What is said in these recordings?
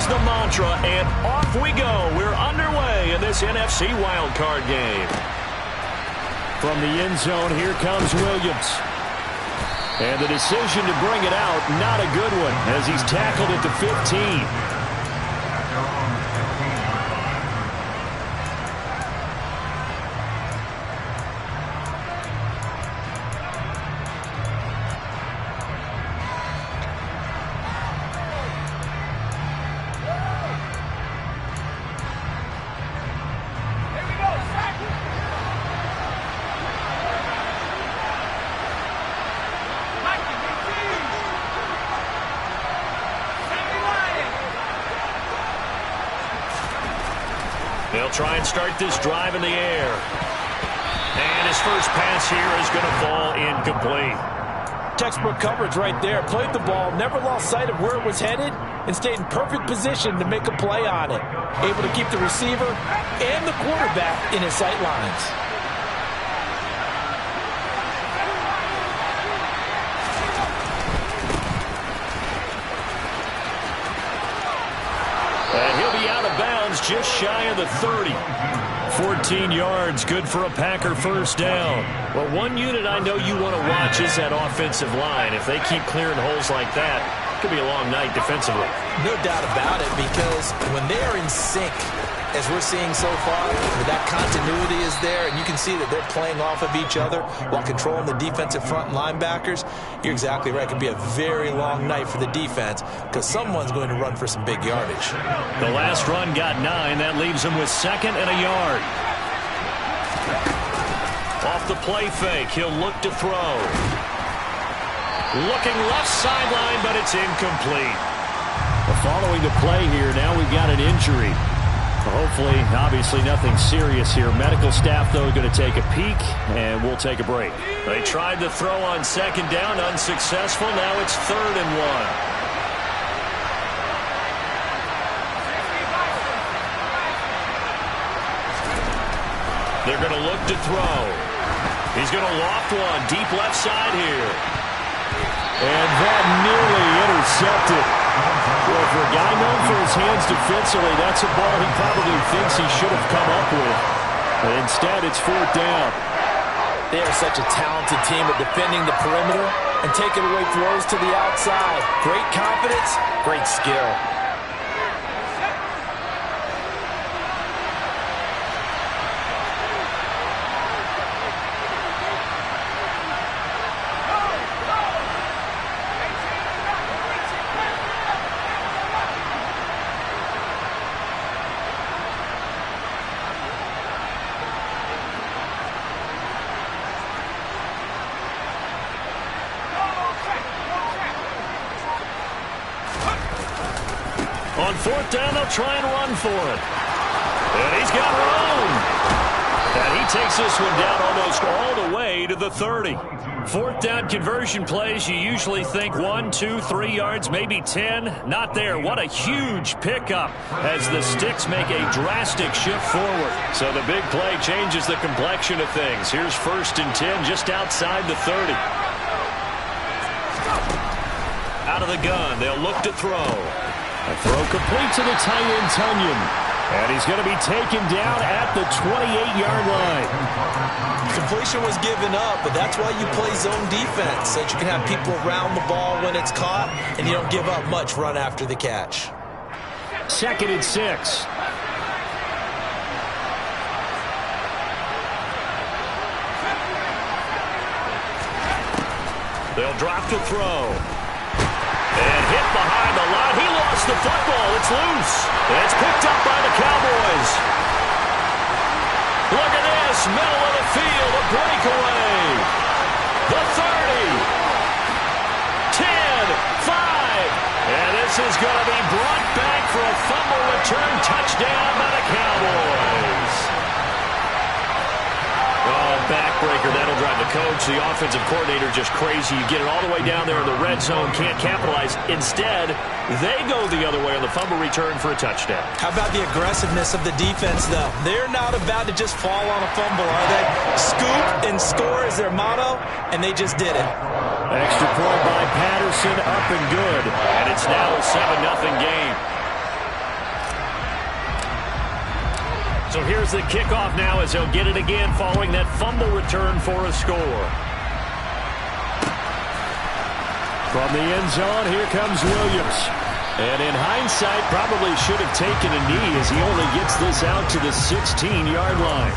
is the mantra, and off we go. We're underway in this NFC wildcard game. From the end zone, here comes Williams. And the decision to bring it out, not a good one, as he's tackled at the 15. They'll try and start this drive in the air. And his first pass here is going to fall incomplete. Textbook coverage right there. Played the ball, never lost sight of where it was headed, and stayed in perfect position to make a play on it. Able to keep the receiver and the quarterback in his sight lines. And he'll be out of bounds just shy of the 30. 14 yards, good for a Packer first down. Well, one unit I know you want to watch is that offensive line. If they keep clearing holes like that, it could be a long night defensively. No doubt about it, because when they are in sync, as we're seeing so far, that continuity is there, and you can see that they're playing off of each other while controlling the defensive front linebackers. You're exactly right. It could be a very long night for the defense because someone's going to run for some big yardage. The last run got 9. That leaves him with 2nd and a yard. Off the play fake, he'll look to throw. Looking left sideline, but it's incomplete. Following the play here, now we've got an injury. Hopefully, obviously, nothing serious here. Medical staff, though, going to take a peek, and we'll take a break. They tried to throw on 2nd down, unsuccessful. Now it's 3rd and 1. They're going to look to throw. He's going to loft one deep left side here. And that nearly intercepted. Well, for a guy known for his hands defensively, that's a ball he probably thinks he should have come up with. But instead, it's 4th down. They are such a talented team at defending the perimeter and taking away throws to the outside. Great confidence, great skill. On 4th down, they'll try and run for it. And he's got room. And he takes this one down almost all the way to the 30. 4th down conversion plays, you usually think 1, 2, 3 yards, maybe 10. Not there. What a huge pickup as the sticks make a drastic shift forward. So the big play changes the complexion of things. Here's 1st and 10 just outside the 30. Out of the gun, they'll look to throw. A throw complete to the tight end, Tunyon. And he's going to be taken down at the 28-yard line. Completion was given up, but that's why you play zone defense, so that you can have people around the ball when it's caught, and you don't give up much run after the catch. 2nd and 6. They'll drop to throw. And hit behind the line. He lost the football. It's loose. And it's picked up by the Cowboys. Look at this. Middle of the field. A breakaway. The 30. 10. 5. And this is going to be brought back for a fumble return touchdown by the Cowboys. Oh, backbreaker. That'll drive the coach, the offensive coordinator, just crazy. You get it all the way down there in the red zone, can't capitalize. Instead, they go the other way on the fumble return for a touchdown. How about the aggressiveness of the defense, though? They're not about to just fall on a fumble, are they? Scoop and score is their motto, and they just did it. Extra point by Patterson, up and good. And it's now a 7-0 game. So here's the kickoff now as he'll get it again following that fumble return for a score. From the end zone, here comes Williams. And in hindsight, probably should have taken a knee as he only gets this out to the 16-yard line.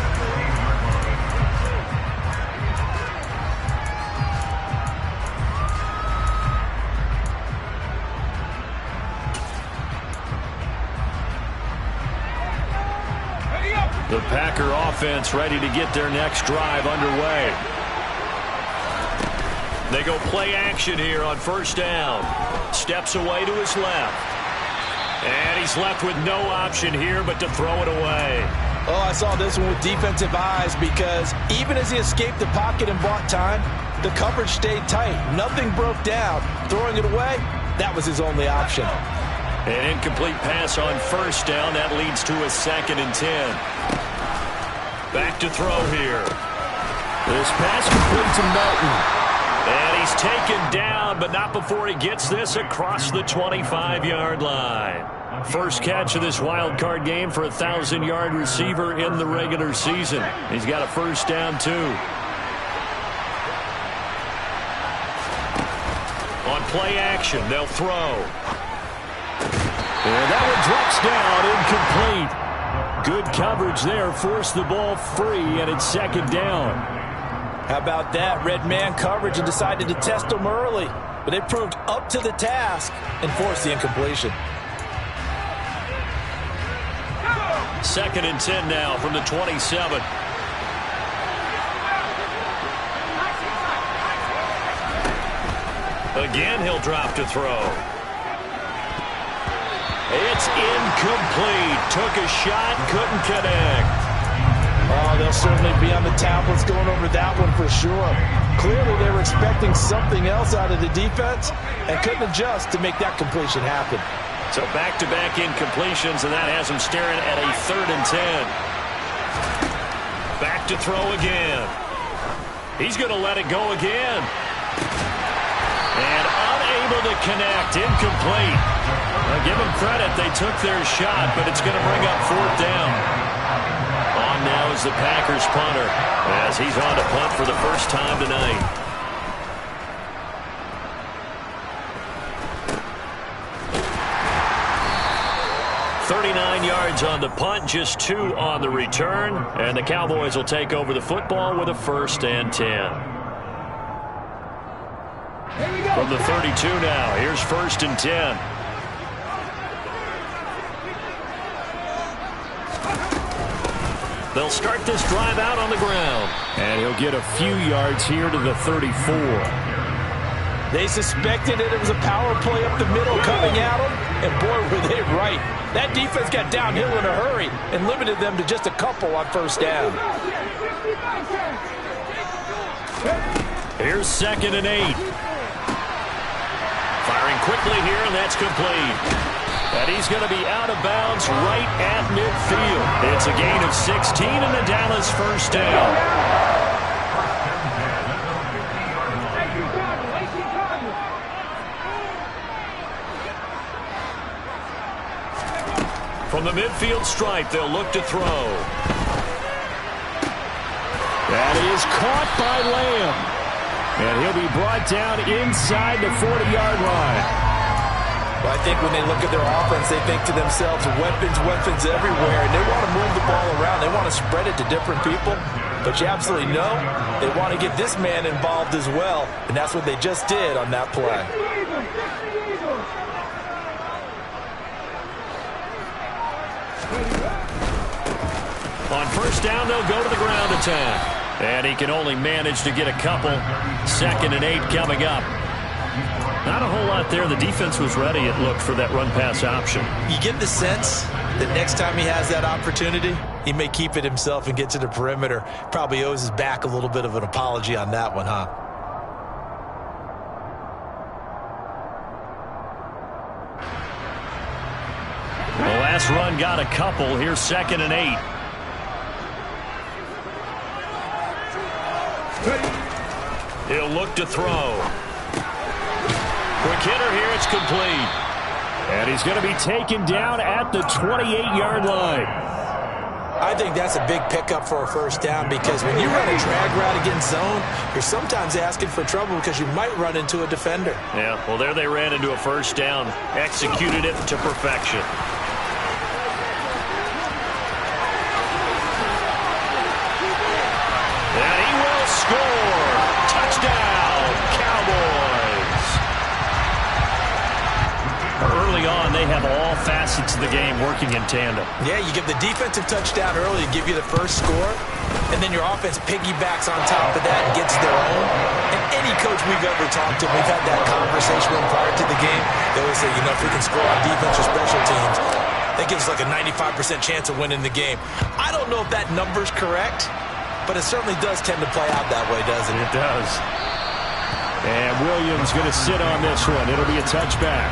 The Packer offense ready to get their next drive underway. They go play action here on first down. Steps away to his left. And he's left with no option here but to throw it away. Oh, I saw this one with defensive eyes because even as he escaped the pocket and bought time, the coverage stayed tight. Nothing broke down. Throwing it away, that was his only option. An incomplete pass on first down. That leads to a 2nd and 10. Back to throw here. This pass complete to Melton. And he's taken down, but not before he gets this across the 25-yard line. First catch of this wild card game for a 1,000-yard receiver in the regular season. He's got a first down, too. On play action, they'll throw. And that one drops down, incomplete. Good coverage there, forced the ball free, and it's 2nd down. How about that? Red man coverage and decided to test them early. But they proved up to the task and forced the incompletion. 2nd and 10 now from the 27. Again, he'll drop to throw. It's incomplete. Took a shot, couldn't connect. Oh, they'll certainly be on the tablets going over that one for sure. Clearly, they were expecting something else out of the defense and couldn't adjust to make that completion happen. So back-to-back incompletions, and that has him staring at a 3rd and 10. Back to throw again. He's going to let it go again. And unable to connect, incomplete. Now give them credit, they took their shot, but it's going to bring up 4th down. On now is the Packers punter, as he's on to punt for the first time tonight. Yards on the punt, just 2 on the return, and the Cowboys will take over the football with a 1st and 10. From the 32 now, here's 1st and 10. They'll start this drive out on the ground, and he'll get a few yards here to the 34. They suspected that it was a power play up the middle coming at them, and boy, were they right. That defense got downhill in a hurry and limited them to just a couple on first down. Here's 2nd and 8. Firing quickly here, and that's complete. And he's going to be out of bounds right at midfield. It's a gain of 16 and the Dallas first down. From the midfield stripe, they'll look to throw. That is caught by Lamb. And he'll be brought down inside the 40-yard line. Well, I think when they look at their offense, they think to themselves, weapons everywhere, and they want to move the ball around. They want to spread it to different people. But you absolutely know they want to get this man involved as well, and that's what they just did on that play. On first down, they'll go to the ground attack. And he can only manage to get a couple. 2nd and 8 coming up. Not a whole lot there. The defense was ready, it looked, for that run-pass option. You get the sense that next time he has that opportunity, he may keep it himself and get to the perimeter. Probably owes his back a little bit of an apology on that one, huh? The last run got a couple. Here's 2nd and 8. He'll look to throw. Quick hitter here, it's complete. And he's going to be taken down at the 28-yard line. I I think that's a big pickup for a first down because when you run a drag route against zone, you're sometimes asking for trouble because you might run into a defender. Yeah, well, there they ran into a first down. Executed it to perfection. And he will score. Touchdown, Cowboys. Early on, they have all facets of the game working in tandem. Yeah, you give the defensive touchdown early to give you the first score, and then your offense piggybacks on top of that and gets their own. And any coach we've ever talked to, we've had that conversation with prior to the game. They always say, you know, if we can score on defense or special teams, that gives us like a 95% chance of winning the game. I don't know if that number's correct, but it certainly does tend to play out that way, doesn't it? It does. And Williams going to sit on this one. It'll be a touchback.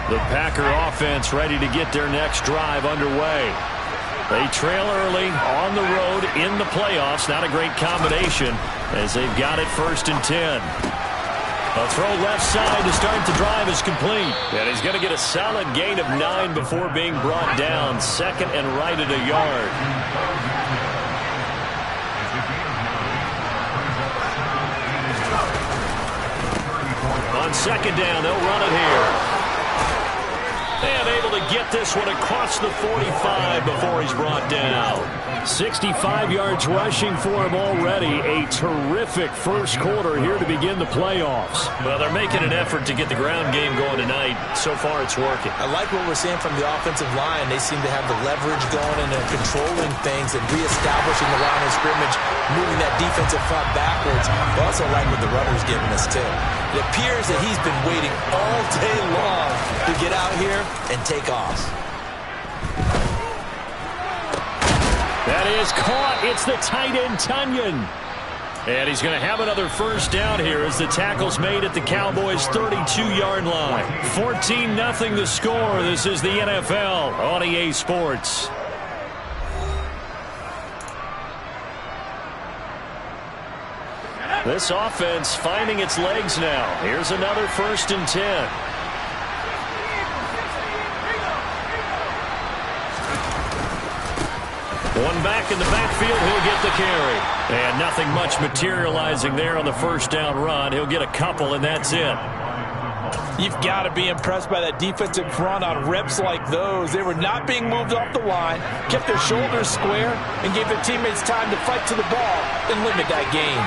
The Packer offense ready to get their next drive underway. They trail early on the road in the playoffs. Not a great combination as they've got it 1st and 10. A throw left side to start the drive is complete. And he's going to get a solid gain of 9 before being brought down. 2nd and right at a yard. On 2nd down, they'll run it here. And able to get this one across the 45 before he's brought down. 65 yards rushing for him already. A terrific first quarter here to begin the playoffs. Well, they're making an effort to get the ground game going tonight. So far, it's working. I like what we're seeing from the offensive line. They seem to have the leverage going and they're controlling things and reestablishing the line of scrimmage, moving that defensive front backwards. I also like what the runner's giving us, too. It appears that he's been waiting all day long to get out here and take off. That is caught. It's the tight end, Tunyon. And he's going to have another first down here as the tackle's made at the Cowboys' 32-yard line. 14-0 the score. This is the NFL on EA Sports. This offense finding its legs now. Here's another 1st and 10. One back in the backfield, he'll get the carry. And nothing much materializing there on the first down run. He'll get a couple, and that's it. You've got to be impressed by that defensive front on reps like those. They were not being moved off the line, kept their shoulders square, and gave their teammates time to fight to the ball and limit that gain.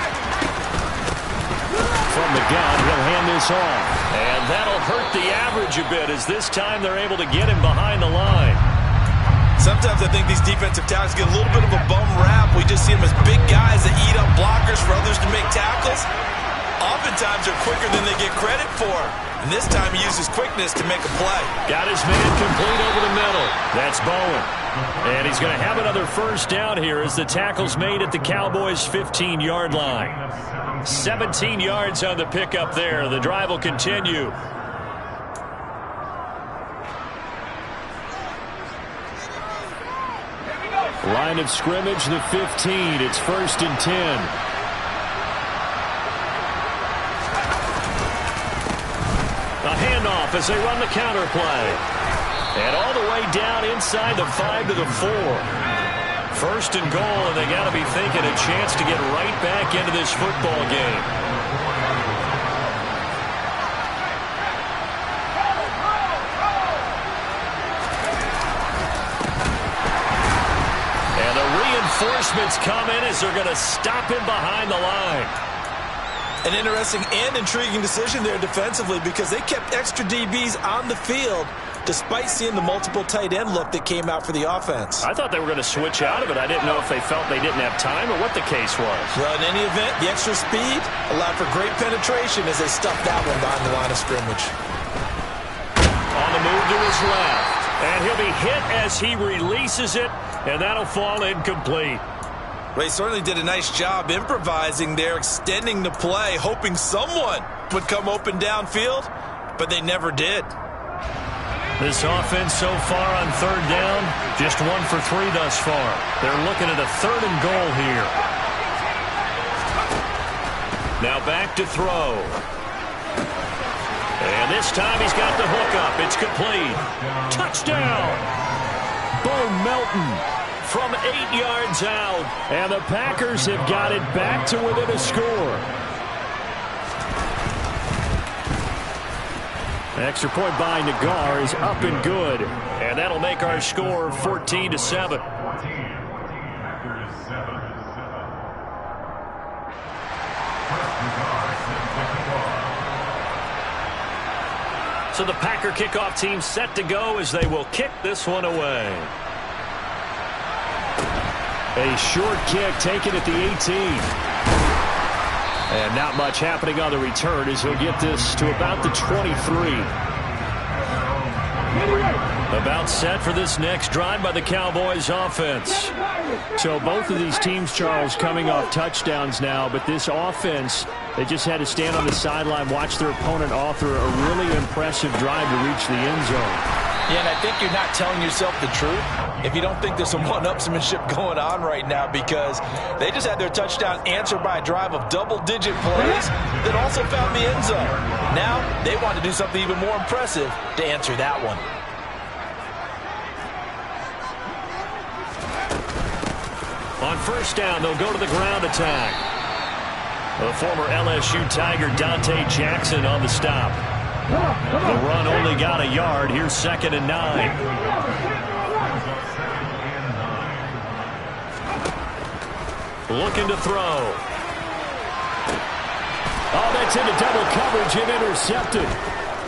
From the gun, he'll hand this off. And that'll hurt the average a bit as this time they're able to get him behind the line. Sometimes I think these defensive tackles get a little bit of a bum rap. We just see them as big guys that eat up blockers for others to make tackles. Oftentimes they're quicker than they get credit for. And this time he uses quickness to make a play. Got his man complete over the middle. That's Bowen. And he's going to have another first down here as the tackle's made at the Cowboys' 15-yard line. 17 yards on the pickup there. The drive will continue. Line of scrimmage, the 15. It's 1st and 10. A handoff as they run the counter play. And all the way down inside the 5 to the 4. 1st and goal, and they got to be thinking a chance to get right back into this football game. And the reinforcements come in as they're going to stop him behind the line. An interesting and intriguing decision there defensively because they kept extra DBs on the field despite seeing the multiple tight end look that came out for the offense. I thought they were going to switch out of it. I didn't know if they felt they didn't have time or what the case was. Well, in any event, the extra speed allowed for great penetration as they stuffed that one behind the line of scrimmage. On the move to his left. And he'll be hit as he releases it, and that'll fall incomplete. Ray certainly did a nice job improvising there, extending the play, hoping someone would come open downfield, but they never did. This offense so far on 3rd down, just 1 for 3 thus far. They're looking at a 3rd and goal here. Now back to throw. this time he's got the hook up. It's complete. Touchdown. Bo Melton from 8 yards out. And the Packers have got it back to within a score. Extra point by Nagar is up and good. And that'll make our score 14-7. So the Packer kickoff team set to go as they will kick this one away. A short kick taken at the 18. And not much happening on the return as he'll get this to about the 23. About set for this next drive by the Cowboys offense. So both of these teams, Charles, coming off touchdowns now, but this offense, they just had to stand on the sideline, watch their opponent author a really impressive drive to reach the end zone. Yeah, and I think you're not telling yourself the truth if you don't think there's some one-upsmanship going on right now, because they just had their touchdown answered by a drive of double-digit plays that also found the end zone. Now they want to do something even more impressive to answer that one. On first down, they'll go to the ground attack. The former LSU Tiger Dante Jackson on the stop. The run only got a yard. Here's 2nd and 9. Looking to throw. Oh, that's into double coverage and intercepted.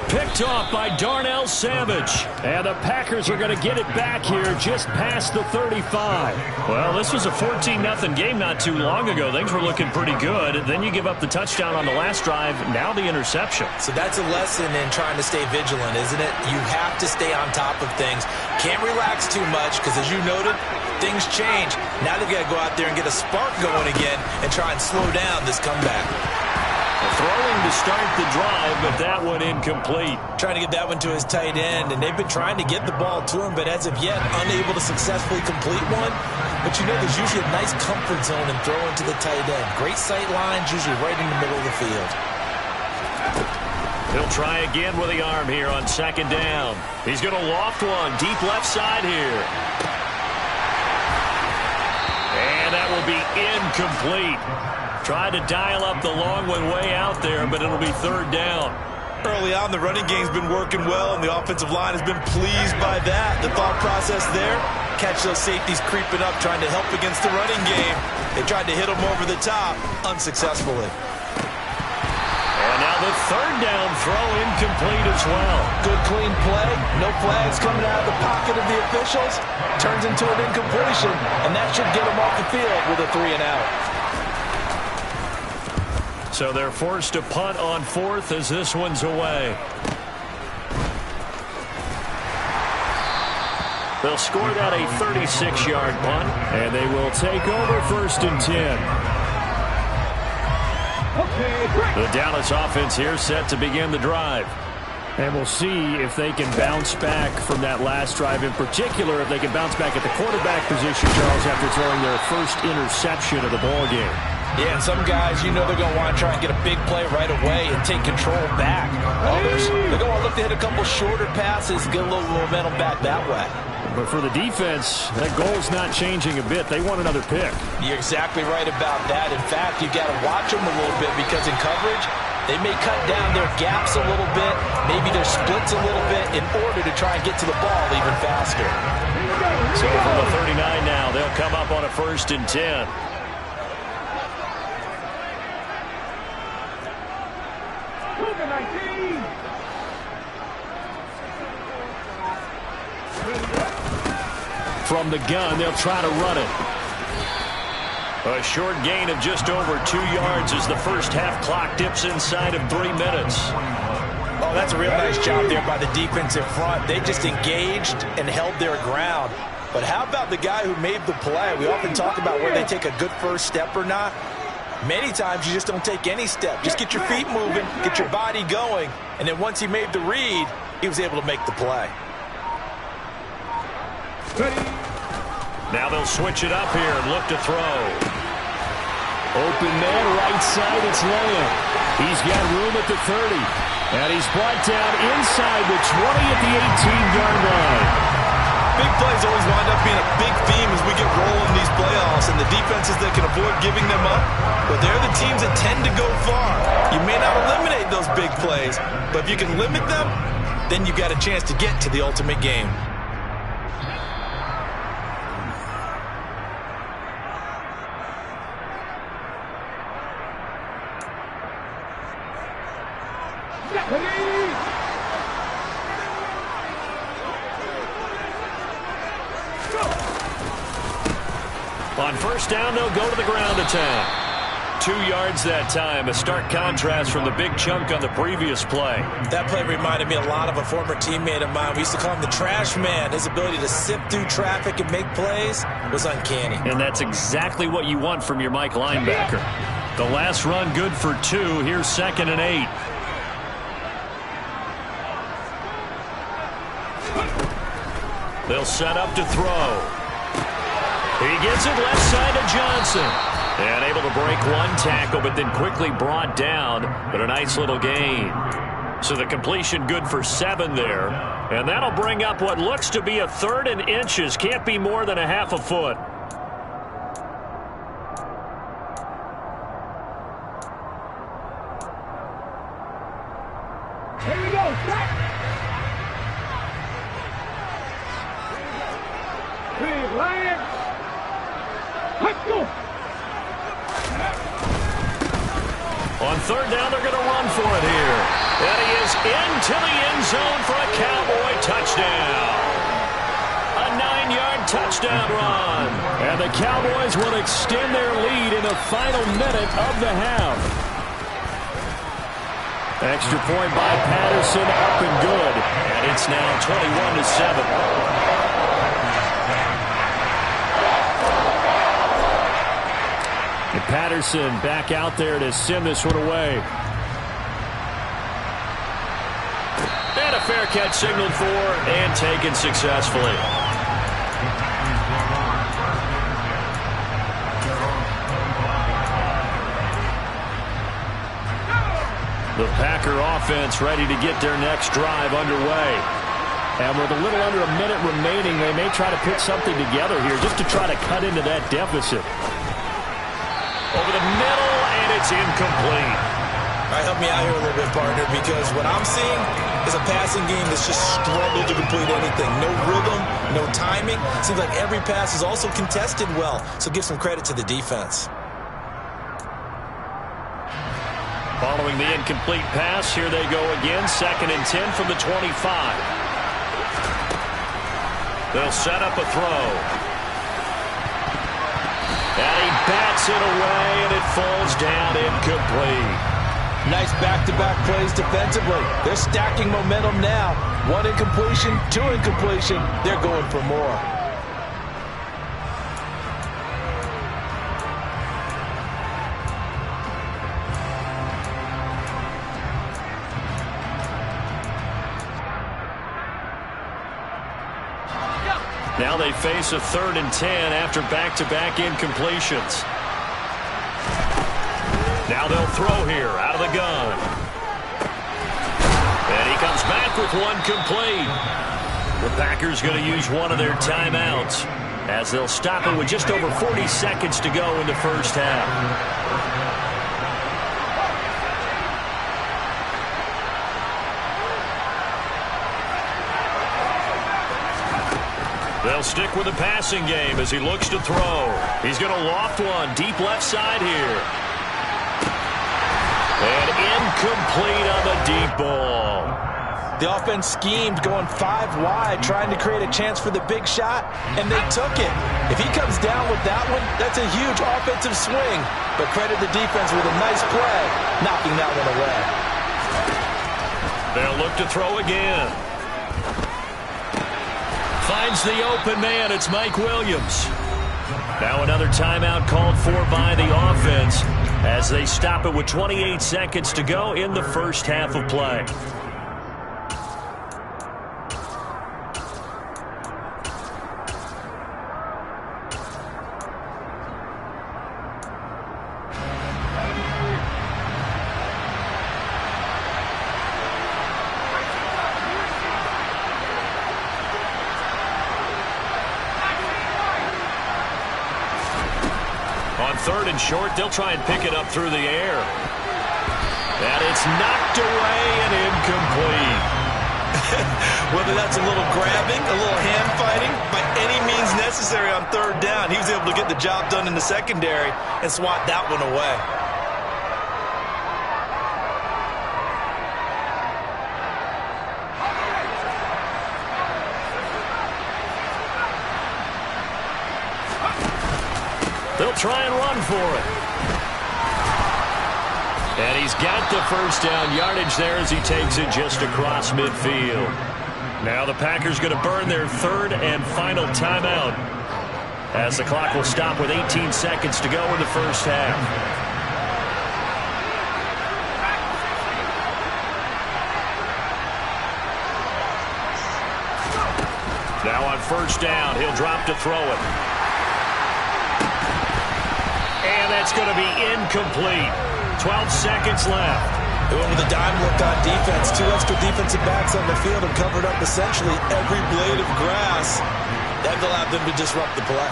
Picked off by Darnell Savage. And the Packers are going to get it back here just past the 35. Well, this was a 14-0 game not too long ago. Things were looking pretty good. Then you give up the touchdown on the last drive. Now the interception. So that's a lesson in trying to stay vigilant, isn't it? You have to stay on top of things. Can't relax too much because, as you noted, things change. Now they've got to go out there and get a spark going again and try and slow down this comeback. Throwing to start the drive, but that one incomplete. Trying to get that one to his tight end, and they've been trying to get the ball to him, but as of yet, unable to successfully complete one. But you know, there's usually a nice comfort zone in throwing to the tight end. Great sight lines, usually right in the middle of the field. He'll try again with the arm here on 2nd down. He's going to loft one deep left side here. And that will be incomplete. Tried to dial up the long one way out there, but it'll be 3rd down. Early on, the running game's been working well, and the offensive line has been pleased by that. The thought process there, catch those safeties creeping up, trying to help against the running game. They tried to hit them over the top, unsuccessfully. And now the 3rd down throw incomplete as well. Good, clean play. No flags coming out of the pocket of the officials. Turns into an incompletion, and that should get them off the field with a 3-and-out. So they're forced to punt on 4th as this one's away. They'll score that a 36-yard punt, and they will take over 1st and 10. The Dallas offense here set to begin the drive. And we'll see if they can bounce back from that last drive, in particular if they can bounce back at the quarterback position, Charles, after throwing their first interception of the ball game. Yeah, and some guys, you know, they're going to want to try and get a big play right away and take control back. Others, they're going to look to hit a couple shorter passes, get a little momentum back that way. But for the defense, that goal's not changing a bit. They want another pick. You're exactly right about that. In fact, you've got to watch them a little bit because in coverage, they may cut down their gaps a little bit, maybe their splits a little bit in order to try and get to the ball even faster. So from the 39 now, they'll come up on a 1st and 10. From the gun, they'll try to run it. A short gain of just over 2 yards as the first half clock dips inside of 3 minutes. Oh, that's a real nice job there by the defensive front. They just engaged and held their ground. But how about the guy who made the play? We often talk about whether they take a good first step or not. Many times you just don't take any step. Just get your feet moving, get your body going, and then once he made the read, he was able to make the play. Now they'll switch it up here and look to throw. Open man, right side, it's Lamb. He's got room at the 30. And he's brought down inside the 20 at the 18-yard line. Big plays always wind up being a big theme as we get rolling in these playoffs, and the defenses that can avoid giving them up, but they're the teams that tend to go far. You may not eliminate those big plays, but if you can limit them, then you've got a chance to get to the ultimate game. On first down, they'll go to the ground attack. 2 yards that time, a stark contrast from the big chunk on the previous play. That play reminded me a lot of a former teammate of mine. We used to call him the trash man. His ability to sift through traffic and make plays was uncanny. And that's exactly what you want from your Mike linebacker. The last run good for 2. Here's 2nd and 8. They'll set up to throw. He gets it left side to Johnson. And able to break one tackle, but then quickly brought down. But a nice little gain. So the completion good for 7 there. And that'll bring up what looks to be a 3rd and inches. Can't be more than a half a foot. Here we go. Big Lions. Let's go. On 3rd down, they're going to run for it here. And he is into the end zone for a Cowboy touchdown. A 9-yard touchdown run. And the Cowboys will extend their lead in the final minute of the half. Extra point by Patterson, up and good. And it's now 21-7. And Patterson back out there to send this one away. And a fair catch signaled for and taken successfully. The Packer offense ready to get their next drive underway. And with a little under a minute remaining, they may try to put something together here just to try to cut into that deficit. Over the middle, and it's incomplete. All right, help me out here a little bit, partner, because what I'm seeing is a passing game that's just struggled to complete anything. No rhythm, no timing. Seems like every pass is also contested well, so give some credit to the defense. Following the incomplete pass, here they go again. 2nd and 10 from the 25. They'll set up a throw. And he bats it away, and it falls down incomplete. Nice back-to-back plays defensively. They're stacking momentum now. 1 incompletion, 2 incompletion. They're going for more. Now they face a 3rd and 10 after back-to-back incompletions. Now they'll throw here out of the gun. And he comes back with one complete. The Packers going to use one of their timeouts as they'll stop it with just over 40 seconds to go in the first half. They'll stick with the passing game as he looks to throw. He's going to loft one deep left side here. And incomplete on the deep ball. The offense schemed going 5 wide, trying to create a chance for the big shot, and they took it. If he comes down with that one, that's a huge offensive swing. But credit the defense with a nice play, knocking that one away. They'll look to throw again. Finds the open man. It's Mike Williams. Now another timeout called for by the offense as they stop it with 28 seconds to go in the first half of play. On 3rd and short, they'll try and pick it up through the air. And it's knocked away and incomplete. Whether that's a little grabbing, a little hand fighting, by any means necessary on 3rd down, he was able to get the job done in the secondary and swat that one away. They'll try and run for it. And he's got the first down yardage there as he takes it just across midfield. Now the Packers going to burn their 3rd and final timeout as the clock will stop with 18 seconds to go in the first half. Now on 1st down, he'll drop to throw it. And that's going to be incomplete. 12 seconds left. They went with a dime look on defense. 2 extra defensive backs on the field and covered up essentially every blade of grass. That allowed them to disrupt the play.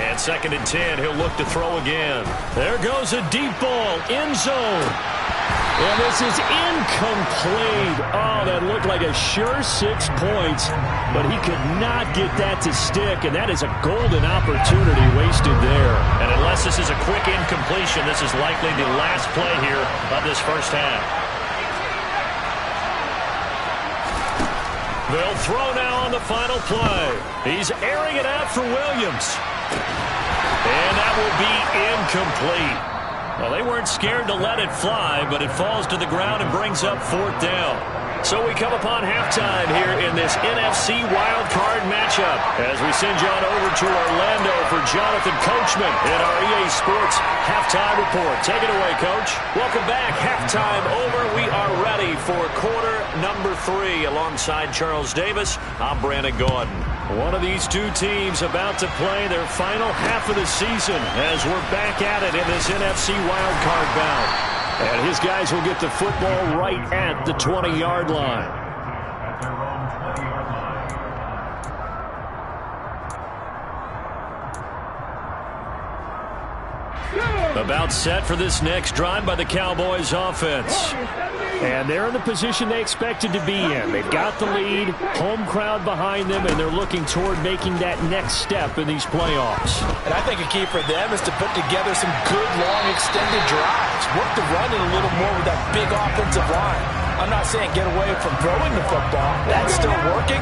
And 2nd and 10, he'll look to throw again. There goes a deep ball, end zone. And this is incomplete. Oh, that looked like a sure 6 points, but he could not get that to stick, and that is a golden opportunity wasted there. And unless this is a quick incompletion, this is likely the last play here of this first half. They'll throw now on the final play. He's airing it out for Williams. And that will be incomplete. Well, they weren't scared to let it fly, but it falls to the ground and brings up 4th down. So we come upon halftime here in this NFC wildcard matchup as we send you on over to Orlando for Jonathan Coachman in our EA Sports Halftime Report. Take it away, Coach. Welcome back. Halftime over. We are ready for quarter number 3 alongside Charles Davis. I'm Brandon Gordon. One of these two teams about to play their final half of the season as we're back at it in this NFC wildcard bout. And his guys will get the football right at the 20-yard line. About set for this next drive by the Cowboys offense. And they're in the position they expected to be in. They've got the lead, home crowd behind them, and they're looking toward making that next step in these playoffs. And I think a key for them is to put together some good, long, extended drives. Work the run in a little more with that big offensive line. I'm not saying get away from throwing the football. That's still working.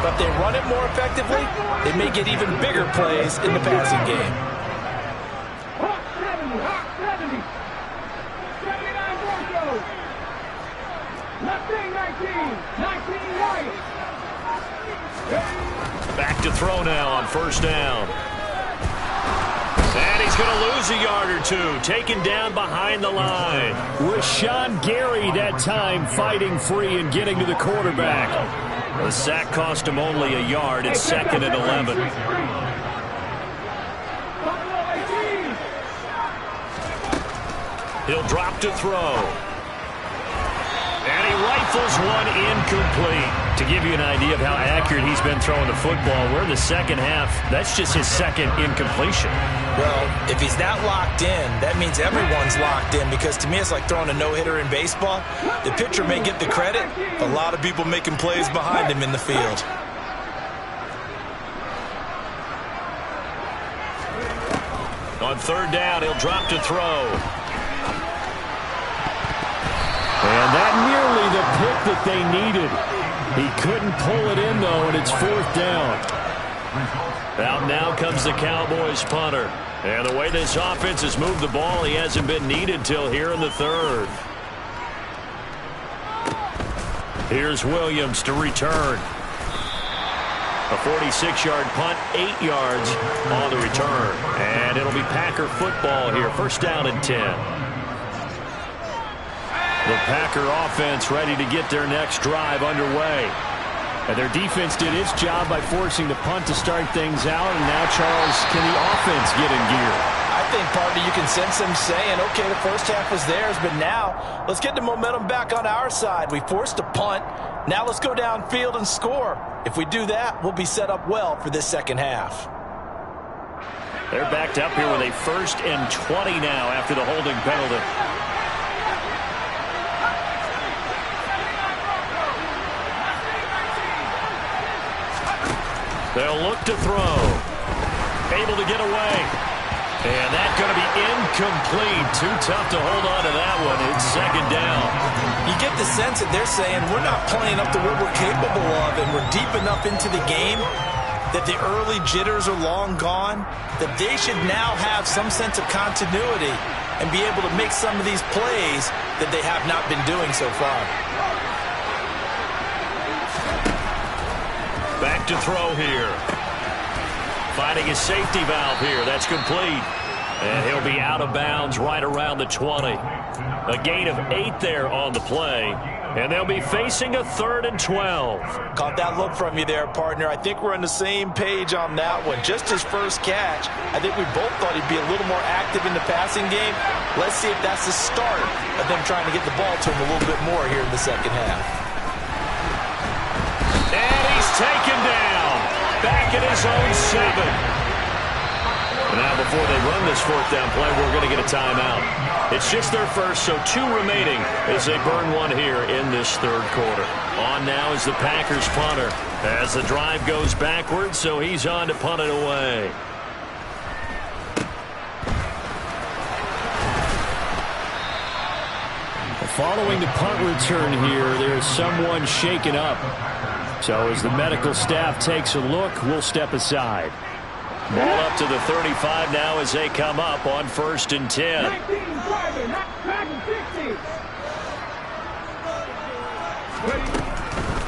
But if they run it more effectively, they may get even bigger plays in the passing game. Back to throw now on 1st down. And he's going to lose a yard or 2. Taken down behind the line. Rashawn Gary that time fighting free and getting to the quarterback. The sack cost him only a yard. It's 2nd and 11. He'll drop to throw. And he rifles one incomplete. To give you an idea of how accurate he's been throwing the football, we're in the second half. That's just his 2nd incompletion. Well, if he's that locked in, that means everyone's locked in, because to me it's like throwing a no-hitter in baseball. The pitcher may get the credit, a lot of people making plays behind him in the field. On 3rd down, he'll drop to throw. And that nearly the pick that they needed. He couldn't pull it in, though, and it's 4th down. Out now comes the Cowboys punter. And the way this offense has moved the ball, he hasn't been needed till here in the 3rd. Here's Williams to return. A 46-yard punt, 8 yards on the return. And it'll be Packer football here. 1st down and 10. The Packer offense ready to get their next drive underway. And their defense did its job by forcing the punt to start things out. And now, Charles, can the offense get in gear? I think partly you can sense them saying, okay, the first half was theirs, but now let's get the momentum back on our side. We forced a punt. Now let's go downfield and score. If we do that, we'll be set up well for this second half. They're backed up here with a 1st and 20 now after the holding penalty. They'll look to throw. Able to get away. And that's going to be incomplete. Too tough to hold on to that one. It's 2nd down. You get the sense that they're saying we're not playing up to what we're capable of, and we're deep enough into the game that the early jitters are long gone, that they should now have some sense of continuity and be able to make some of these plays that they have not been doing so far. Back to throw here. Finding his safety valve here. That's complete. And he'll be out of bounds right around the 20. A gain of 8 there on the play. And they'll be facing a 3rd and 12. Caught that look from you there, partner. I think we're on the same page on that one. Just his first catch. I think we both thought he'd be a little more active in the passing game. Let's see if that's the start of them trying to get the ball to him a little bit more here in the second half. And he's taken down. Back at his own 7. Now before they run this 4th down play, we're going to get a timeout. It's just their first, so 2 remaining as they burn one here in this 3rd quarter. On now is the Packers punter as the drive goes backwards, so he's on to punt it away. Following the punt return here, there's someone shaken up. So as the medical staff takes a look, we'll step aside. Ball up to the 35 now as they come up on 1st and 10.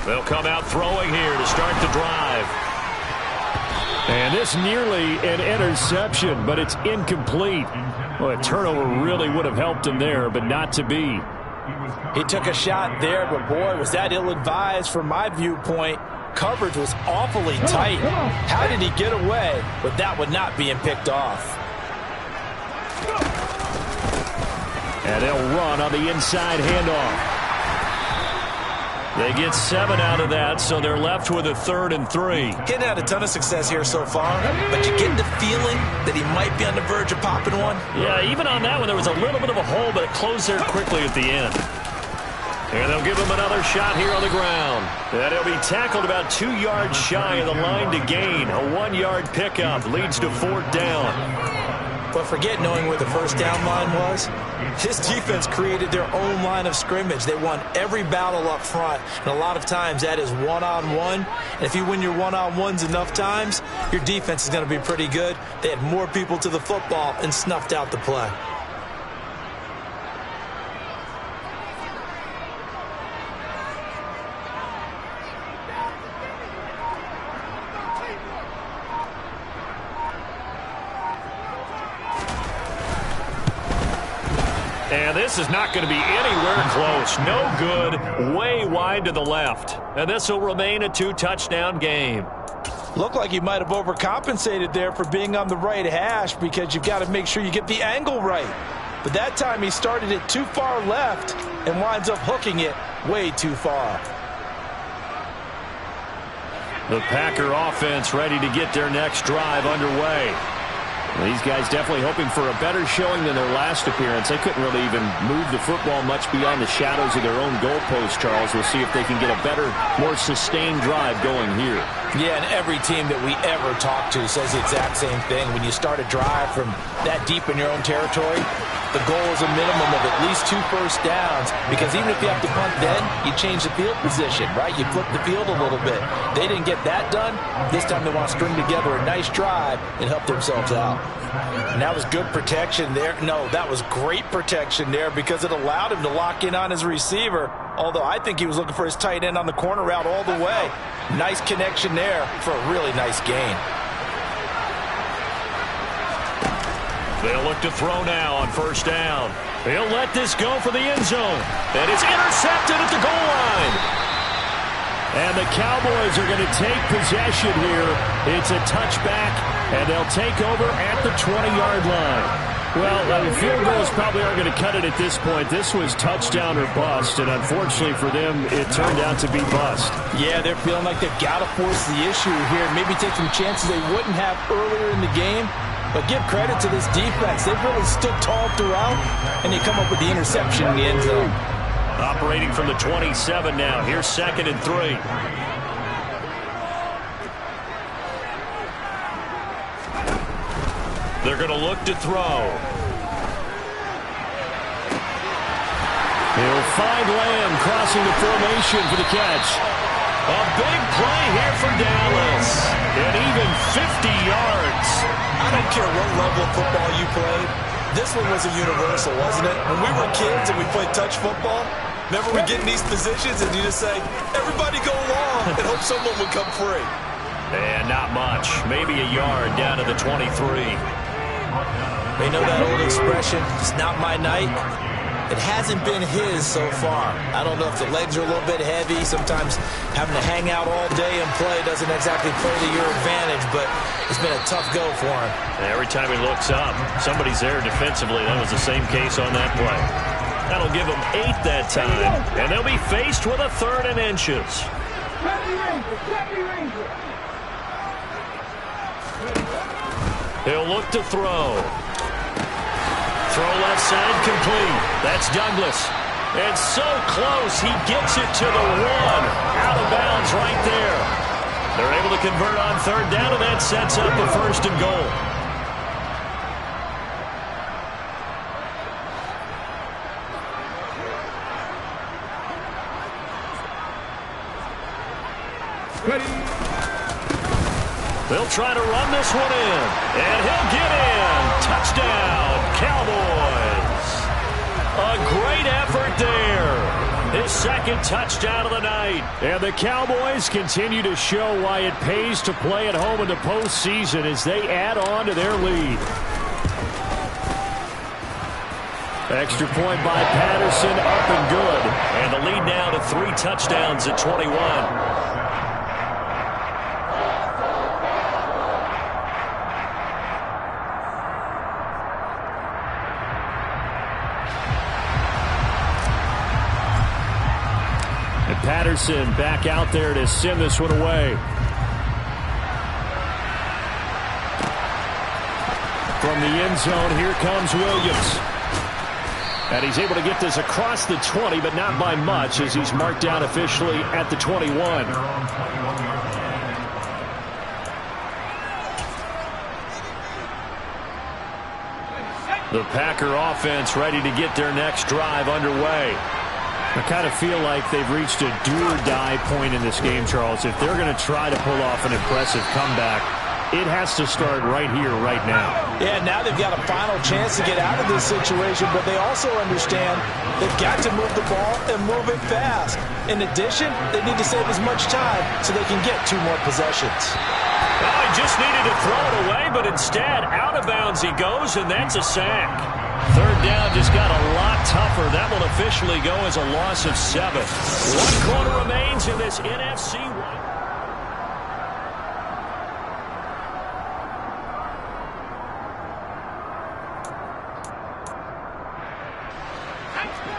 They'll come out throwing here to start the drive. And this nearly an interception, but it's incomplete. Well, a turnover really would have helped him there, but not to be. He took a shot there, but boy, was that ill-advised from my viewpoint. Coverage was awfully tight. How did he get away with that one not being picked off? And they'll run on the inside handoff. They get 7 out of that, so they're left with a 3rd and 3. Getting had a ton of success here so far, but you get the feeling that he might be on the verge of popping one. Yeah, even on that one, there was a little bit of a hole, but it closed there quickly at the end. And they'll give him another shot here on the ground. And he'll be tackled about 2 yards shy of the line to gain. A 1-yard pickup leads to 4th down. But forget knowing where the 1st down line was. This defense created their own line of scrimmage. They won every battle up front, and a lot of times that is one-on-one. And if you win your one-on-ones enough times, your defense is going to be pretty good. They had more people to the football and snuffed out the play. And this is not going to be anywhere close. No good. Way wide to the left. And this will remain a 2-touchdown game. Looked like he might have overcompensated there for being on the right hash because you've got to make sure you get the angle right. But that time he started it too far left and winds up hooking it way too far. The Packer offense ready to get their next drive underway. These guys definitely hoping for a better showing than their last appearance. They couldn't really even move the football much beyond the shadows of their own goalpost, Charles. We'll see if they can get a better, more sustained drive going here. Yeah, and every team that we ever talk to says the exact same thing. When you start a drive from that deep in your own territory, the goal is a minimum of at least 2 first downs, because even if you have to punt then, you change the field position, right? You flip the field a little bit. They didn't get that done. This time they want to string together a nice drive and help themselves out. And that was good protection there. No, that was great protection there because it allowed him to lock in on his receiver, although I think he was looking for his tight end on the corner route all the way. Nice connection there for a really nice gain. They'll look to throw now on 1st down. He'll let this go for the end zone. And it's intercepted at the goal line. And the Cowboys are going to take possession here. It's a touchback, and they'll take over at the 20-yard line. Well, the field goals probably aren't going to cut it at this point. This was touchdown or bust, and unfortunately for them, it turned out to be bust. Yeah, they're feeling like they've got to force the issue here, maybe take some chances they wouldn't have earlier in the game. But give credit to this defense. They've really stood tall throughout, and they come up with the interception in the end zone. Operating from the 27 now. Here's 2nd and 3. They're going to look to throw. He'll find Lamb crossing the formation for the catch. A big play here for Dallas. And even 50 yards. I don't care what level of football you played. This one was a universal, wasn't it? When we were kids and we played touch football, remember we get in these positions and you just say, everybody go along, and hope someone would come free. And not much. Maybe a yard down to the 23. They know that old expression, it's not my night. It hasn't been his so far. I don't know if the legs are a little bit heavy. Sometimes having to hang out all day and play doesn't exactly play to your advantage, but it's been a tough go for him. Every time he looks up, somebody's there defensively. That was the same case on that play. That'll give them 8 that time, and they'll be faced with a 3rd and inches. He'll look to throw. Throw left side complete. That's Douglas. And so close, he gets it to the 1. Out of bounds right there. They're able to convert on 3rd down, and that sets up a 1st and goal. They'll try to run this one in. And he'll get in. Touchdown, Cowboys. A great effort there. His 2nd touchdown of the night. And the Cowboys continue to show why it pays to play at home in the postseason as they add on to their lead. Extra point by Patterson, up and good. And the lead now to 3 touchdowns at 21. Patterson back out there to send this one away. From the end zone, here comes Williams. And he's able to get this across the 20, but not by much as he's marked down officially at the 21. The Packer offense ready to get their next drive underway. I kind of feel like they've reached a do-or-die point in this game, Charles. If they're going to try to pull off an impressive comeback, it has to start right here, right now. Yeah, now they've got a final chance to get out of this situation, but they also understand they've got to move the ball and move it fast. In addition, they need to save as much time so they can get 2 more possessions. Well, he just needed to throw it away, but instead, out of bounds he goes, and that's a sack. 3rd down just got a lot tougher. That will officially go as a loss of 7. 1 quarter remains in this NFC.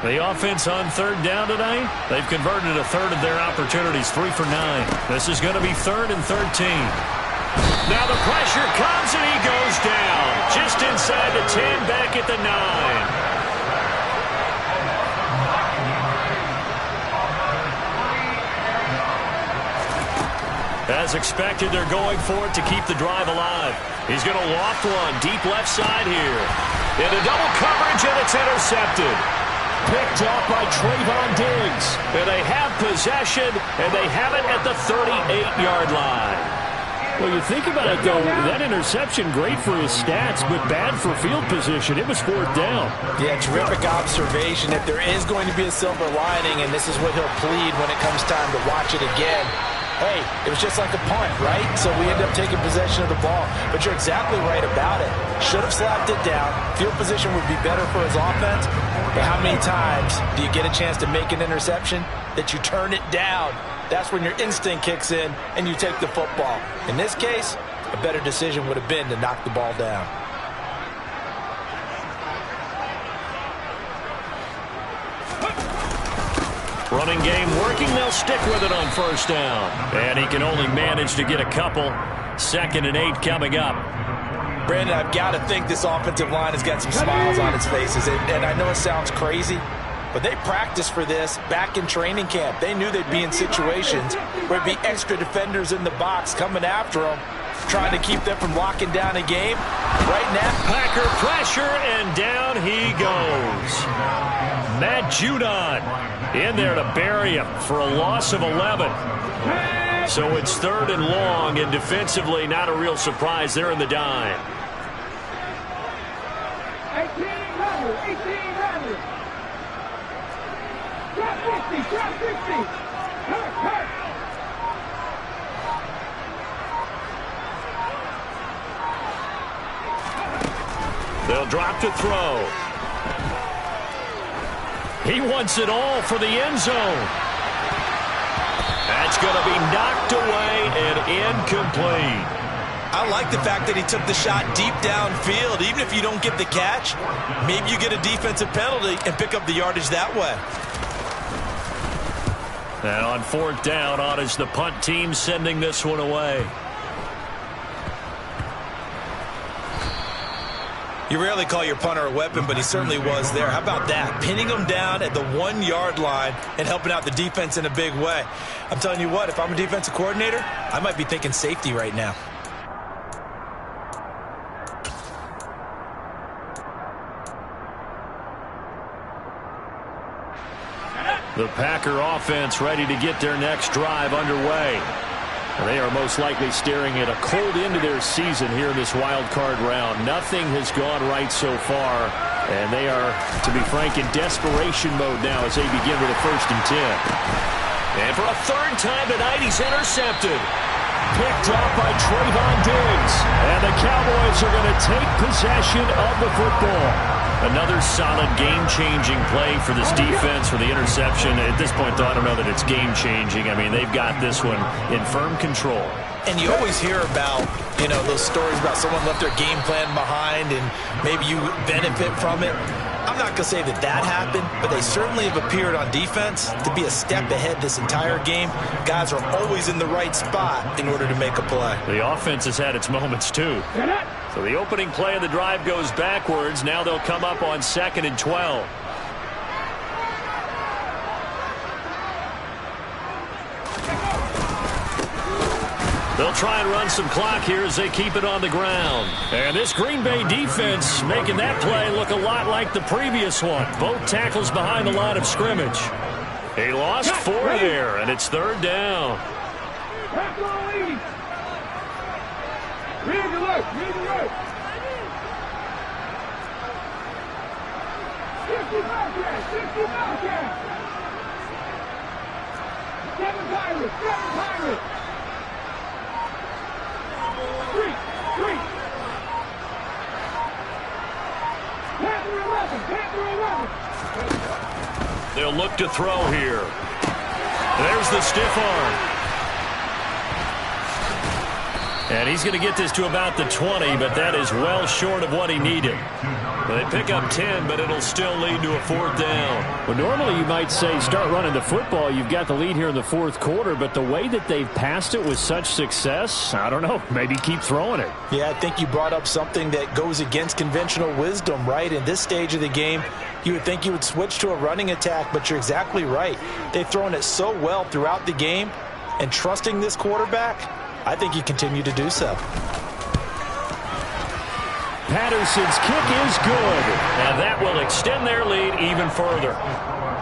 The offense on 3rd down today, they've converted a 1/3 of their opportunities, 3 for 9. This is going to be 3rd and 13. Now the pressure comes and he goes down. Just inside the 10, back at the 9. As expected, they're going for it to keep the drive alive. He's going to loft one deep left side here. Into double coverage, and it's intercepted. Picked off by Trayvon Diggs. And they have possession, and they have it at the 38-yard line. Well, you think about it, though, that interception, great for his stats, but bad for field position. It was 4th down. Yeah, terrific observation. If there is going to be a silver lining, and this is what he'll plead when it comes time to watch it again, hey, it was just like a punt, right? So we end up taking possession of the ball. But you're exactly right about it. Should have slapped it down. Field position would be better for his offense. But how many times do you get a chance to make an interception that you turn it down? That's when your instinct kicks in and you take the football. In this case, a better decision would have been to knock the ball down. Running game working. They'll stick with it on 1st down. And he can only manage to get a couple. 2nd and 8 coming up. Brandon, I've got to think this offensive line has got some smiles on its faces. And I know it sounds crazy, but they practiced for this back in training camp. They knew they'd be in situations where there'd be extra defenders in the box coming after them, trying to keep them from locking down a game. Right now, Packer pressure, and down he goes. Matt Judon in there to bury him for a loss of 11. So it's 3rd and long, and defensively not a real surprise. They're in the dime. 18 runner. Drop 50. Hurt. They'll drop to throw. He wants it all for the end zone. That's going to be knocked away and incomplete. I like the fact that he took the shot deep downfield. Even if you don't get the catch, maybe you get a defensive penalty and pick up the yardage that way. And on 4th down, on is the punt team sending this one away. You rarely call your punter a weapon, but he certainly was there. How about that? Pinning him down at the 1-yard line and helping out the defense in a big way. I'm telling you what, if I'm a defensive coordinator, I might be thinking safety right now. The Packer offense ready to get their next drive underway. They are most likely staring at a cold end to their season here in this wild card round. Nothing has gone right so far, and they are, to be frank, in desperation mode now as they begin with a 1st and 10. And for a 3rd time tonight, he's intercepted. Picked off by Trayvon Diggs. And the Cowboys are going to take possession of the football. Another solid game-changing play for this defense for the interception. At this point, though, I don't know that it's game-changing. I mean, they've got this one in firm control. And you always hear about, you know, those stories about someone left their game plan behind and maybe you benefit from it. I'm not going to say that that happened, but they certainly have appeared on defense to be a step ahead this entire game. Guys are always in the right spot in order to make a play. The offense has had its moments, too. So the opening play of the drive goes backwards. Now they'll come up on 2nd and 12. They'll try and run some clock here as they keep it on the ground. And this Green Bay defense making that play look a lot like the previous one. Both tackles behind the line of scrimmage. He lost 4 there, and it's 3rd down. Read the look. 50 Bobcats. 7 Pirates. 3. Panther 11. They'll look to throw here. There's the stiff arm. And he's going to get this to about the 20, but that is well short of what he needed. They pick up 10, but it'll still lead to a 4th down. Well, normally you might say start running the football. You've got the lead here in the 4th quarter, but the way that they've passed it with such success, I don't know, maybe keep throwing it. Yeah, I think you brought up something that goes against conventional wisdom, right? In this stage of the game, you would think you would switch to a running attack, but you're exactly right. They've thrown it so well throughout the game, and trusting this quarterback, I think you continue to do so. Patterson's kick is good, and that will extend their lead even further.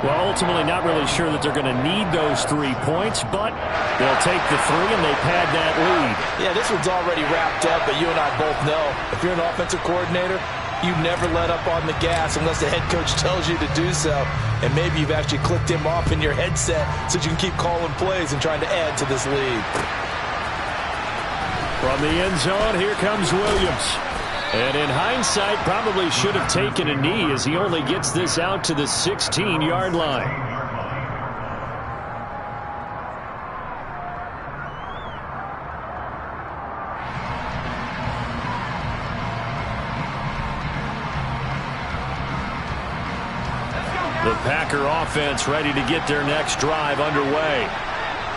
Well, ultimately not really sure that they're going to need those 3 points, but they'll take the 3 and they pad that lead. Yeah, this one's already wrapped up, but you and I both know if you're an offensive coordinator, you never let up on the gas unless the head coach tells you to do so. And maybe you've actually clicked him off in your headset so you can keep calling plays and trying to add to this lead. From the end zone, here comes Williams. And in hindsight, probably should have taken a knee as he only gets this out to the 16-yard line. The Packer offense ready to get their next drive underway.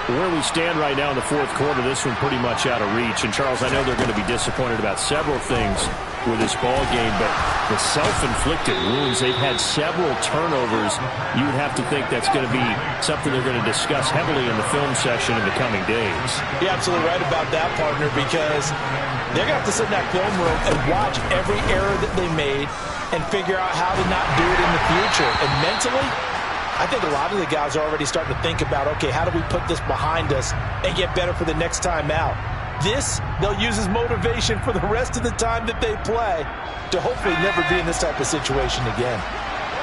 Where we stand right now in the fourth quarter, this one pretty much out of reach. And, Charles, I know they're going to be disappointed about several things with this ball game, but the self-inflicted wounds, they've had several turnovers. You would have to think that's going to be something they're going to discuss heavily in the film session in the coming days. You're absolutely right about that, partner, because they're going to have to sit in that film room and watch every error that they made and figure out how to not do it in the future. And mentally, I think a lot of the guys are already starting to think about, okay, how do we put this behind us and get better for the next time out? This, they'll use as motivation for the rest of the time that they play to hopefully never be in this type of situation again.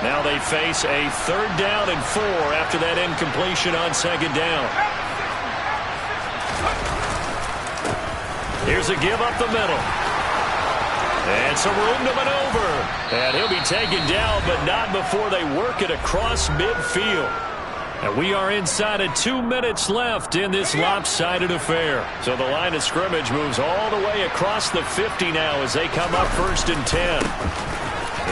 Now they face a 3rd down and 4 after that incompletion on 2nd down. Here's a give up the middle. And some room to maneuver. And he'll be taken down, but not before they work it across midfield. And we are inside of 2 minutes left in this lopsided affair. So the line of scrimmage moves all the way across the 50 now as they come up 1st and 10.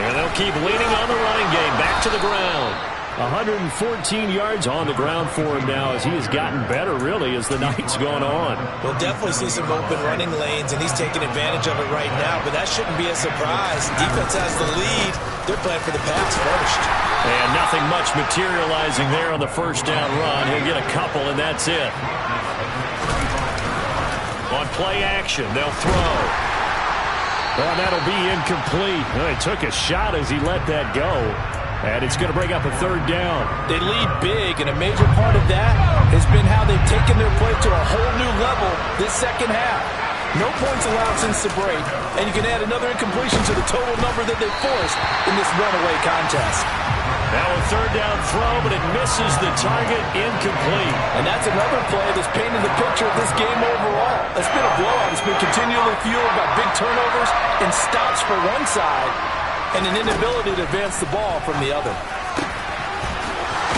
And they'll keep leaning on the running game. Back to the ground. 114 yards on the ground for him now as he has gotten better, really, as the night's gone on. We'll definitely see some open running lanes, and he's taking advantage of it right now, but that shouldn't be a surprise. Defense has the lead. They're playing for the pass first. And nothing much materializing there on the 1st down run. He'll get a couple, and that's it. On play action, they'll throw. Well, that'll be incomplete. Well, he took a shot as he let that go. And it's going to bring up a 3rd down. They lead big, and a major part of that has been how they've taken their play to a whole new level this second half. No points allowed since the break, and you can add another incompletion to the total number that they forced in this runaway contest. Now a 3rd down throw, but it misses the target, incomplete. And that's another play that's painted the picture of this game overall. It's been a blowout. It's been continually fueled by big turnovers and stops for one side, and an inability to advance the ball from the other.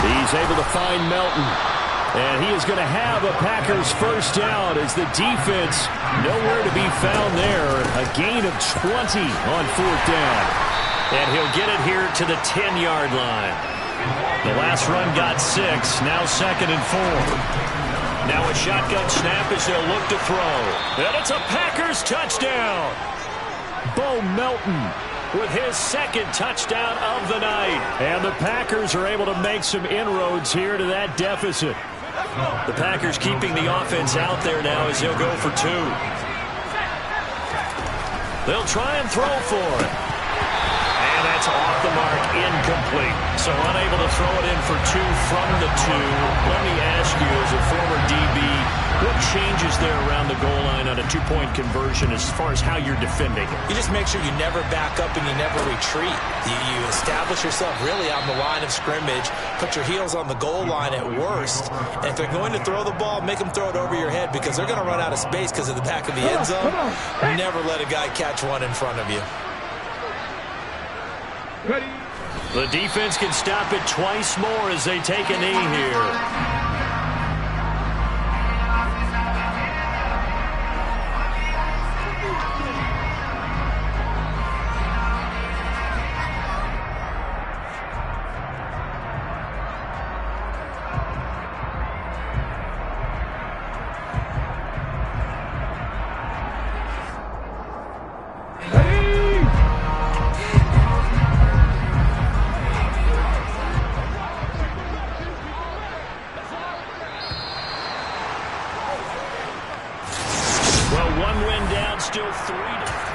He's able to find Melton. And he is going to have a Packers 1st down as the defense nowhere to be found there. A gain of 20 on 4th down. And he'll get it here to the 10-yard line. The last run got 6. Now 2nd and 4. Now a shotgun snap as they'll look to throw. And it's a Packers touchdown. Bo Melton with his 2nd touchdown of the night. And the Packers are able to make some inroads here to that deficit. The Packers keeping the offense out there now as they'll go for 2. They'll try and throw for it. And that's off the mark, incomplete. So unable to throw it in for 2 from the 2. Let me ask you, as a former DB, what changes there around the goal line on a 2-point conversion as far as how you're defending? You just make sure you never back up and you never retreat. You establish yourself really on the line of scrimmage, put your heels on the goal line at worst. And if they're going to throw the ball, make them throw it over your head because they're going to run out of space because of the back of the end zone. Never let a guy catch one in front of you. Ready. The defense can stop it twice more as they take a knee here. Well, one win down, still 3 to